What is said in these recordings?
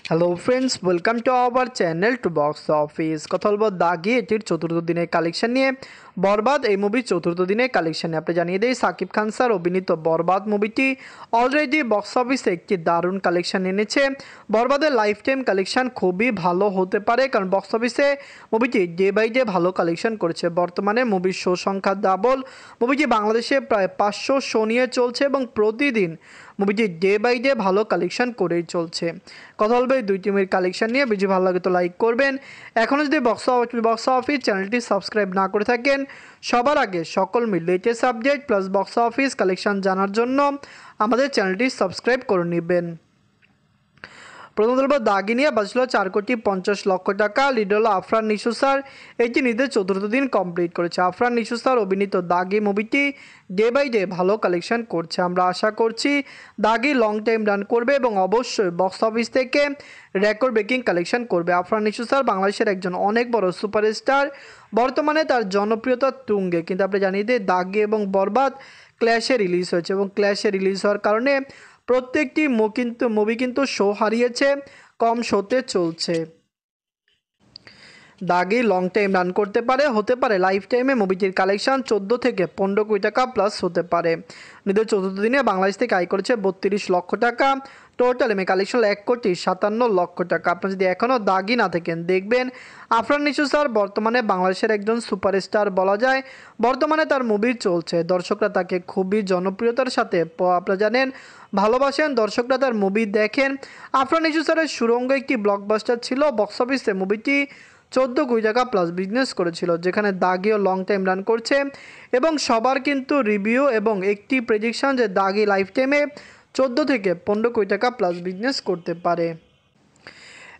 Hello friends, welcome to our channel to box office. কথা বলবো দাগি এটির চতুর্থ দিনের কালেকশন নিয়ে। বরবাদ এই মুভির চতুর্থ দিনের কালেকশন নিয়ে আপনি জানিয়ে দিই, সাকিব খান স্যার অভিনীত বরবাদ মুভিটি অলরেডি বক্স অফিসে একটি দারুণ কালেকশন এনেছে। বরবাদের লাইফ টাইম কালেকশন খুবই ভালো হতে পারে, কারণ বক্স অফিসে মুভিটি ডে বাই ডে ভালো কালেকশন করেছে। বর্তমানে মুভির শো সংখ্যা ডাবল। মুভিটি বাংলাদেশে প্রায় 500 শো নিয়ে চলছে এবং প্রতিদিন মুভিটি ডে বাই ডে ভালো কালেকশন করেই চলছে। কথা বলবে এই দুই টিমের কালেকশন নিয়ে। ভিডিও ভালো লাগে তো লাইক করবেন। এখনও যদি বক্স অফিস চ্যানেলটি সাবস্ক্রাইব না করে থাকেন, সবার আগে সকল latest update plus box office collection জানার জন্য আমাদের চ্যানেলটি সাবস্ক্রাইব করে নেবেন। প্রথম বলবো দাগি নিয়ে বাজল 4,50,00,000 টাকা। লিড হলো আফরান নিশু স্যার। এটি নিজের চতুর্থ দিন কমপ্লিট করেছে। আফরান নিশু স্যার অভিনীত দাগি মুভিটি ডে বাই ডে ভালো কালেকশন করছে। আমরা আশা করছি দাগি লং টাইম রান করবে এবং অবশ্যই বক্স অফিস থেকে রেকর্ড ব্রেকিং কালেকশন করবে। আফরান নিশু স্যার বাংলাদেশের একজন অনেক বড় সুপারস্টার। বর্তমানে তার জনপ্রিয়তা তুঙ্গে, কিন্তু আপনি জানিয়ে দিই দাগি এবং বরবাদ ক্ল্যাশে রিলিজ হয়েছে এবং ক্ল্যাশে রিলিজ হওয়ার কারণে প্রত্যেকটি মুভি কিন্তু শো হারিয়েছে, কম শোতে চলছে। দাগি লং টাইম রান করতে পারে, হতে পারে লাইফ টাইমে মুভিটির কালেকশন 14 থেকে 15 কোটি টাকা প্লাস হতে পারে। নিজের চতুর্থ দিনে বাংলাদেশ থেকে আয় করেছে 32 লক্ষ টাকা। টোটাল এমএ কালেকশন 1,57,00,000 টাকা। আপনি যদি এখনও দাগি না থাকেন, দেখবেন আফরান নিশু স্যার বর্তমানে বাংলাদেশের একজন সুপারস্টার বলা যায়। বর্তমানে তার মুভি চলছে, দর্শকরা তাকে খুবই জনপ্রিয়তার সাথে আপনারা জানেন ভালোবাসেন, দর্শকরা তার মুভি দেখেন। আফরান নিশু স্যারের সুরঙ্গ একটি ব্লকবাস্টার ছিল। বক্স অফিসে মুভিটি 14 কোটি টাকা প্লাস বিজনেস করেছিল, যেখানে দাগিও লং টাইম রান করছে এবং সবার কিন্তু রিভিউ এবং একটি প্রেডিকশন যে দাগি লাইফ টাইমে 14 থেকে 15 কোটি টাকা প্লাস বিজনেস করতে পারে।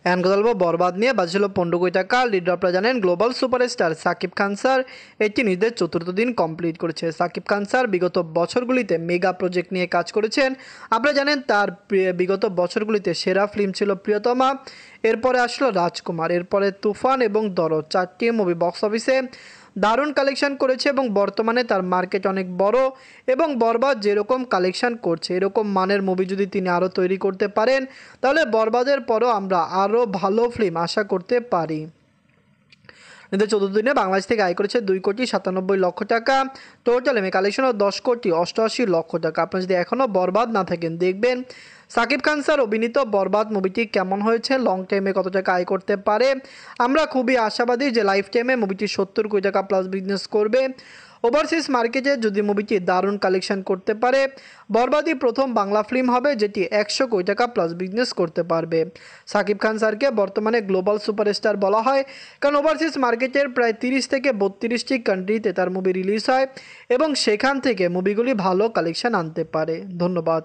এখন কথা বলবো বরবাদ নিয়ে বাজছিল 15 কোটি টাকা। লিড আপনারা জানেন global superstar Shakib Khan sir এটি নিজের চতুর্থ দিন কমপ্লিট করেছে। সাকিব খান স্যার বিগত বছরগুলিতে মেগা প্রজেক্ট নিয়ে কাজ করেছেন। আপনারা জানেন তার বিগত বছরগুলিতে সেরা ফিল্ম ছিল প্রিয়তমা, এরপরে আসলো রাজকুমার, এরপরে তুফান এবং দরদ। 4টি মুভি বক্স অফিসে দারুণ কালেকশন করেছে এবং বর্তমানে তার মার্কেট অনেক বড়। এবং বরবাদ যেরকম কালেকশন করছে, এরকম মানের মুভি যদি তিনি আরও তৈরি করতে পারেন, তাহলে বরবাদের পরও আমরা আরও ভালো ফিল্ম আশা করতে পারি। কিন্তু চতুর্থ দিনে বাংলাদেশ থেকে আয় করেছে 2,97,00,000 টাকা। টোটাল এমএ কালেকশন 10,88,00,000 টাকা। আপনি যদি এখনও বরবাদ না থাকেন, দেখবেন সাকিব খান স্যার অভিনীত বরবাদ মুভিটি কেমন হয়েছে, লং টাইমে কত টাকা আয় করতে পারে। আমরা খুবই আশাবাদী যে লাইফ টাইমে মুভিটি 70 কোটি টাকা প্লাস বিজনেস করবে। ওভারসিজ মার্কেটে যদি মুভিটি দারুণ কালেকশন করতে পারে, বরবাদই প্রথম বাংলা ফিল্ম হবে যেটি 100 কোটি টাকা প্লাস বিজনেস করতে পারবে। সাকিব খান স্যারকে বর্তমানে গ্লোবাল সুপারস্টার বলা হয়, কারণ ওভারসিজ মার্কেটের প্রায় 30 থেকে 32টি কান্ট্রিতে তার মুভি রিলিজ হয় এবং সেখান থেকে মুভিগুলি ভালো কালেকশন আনতে পারে। ধন্যবাদ।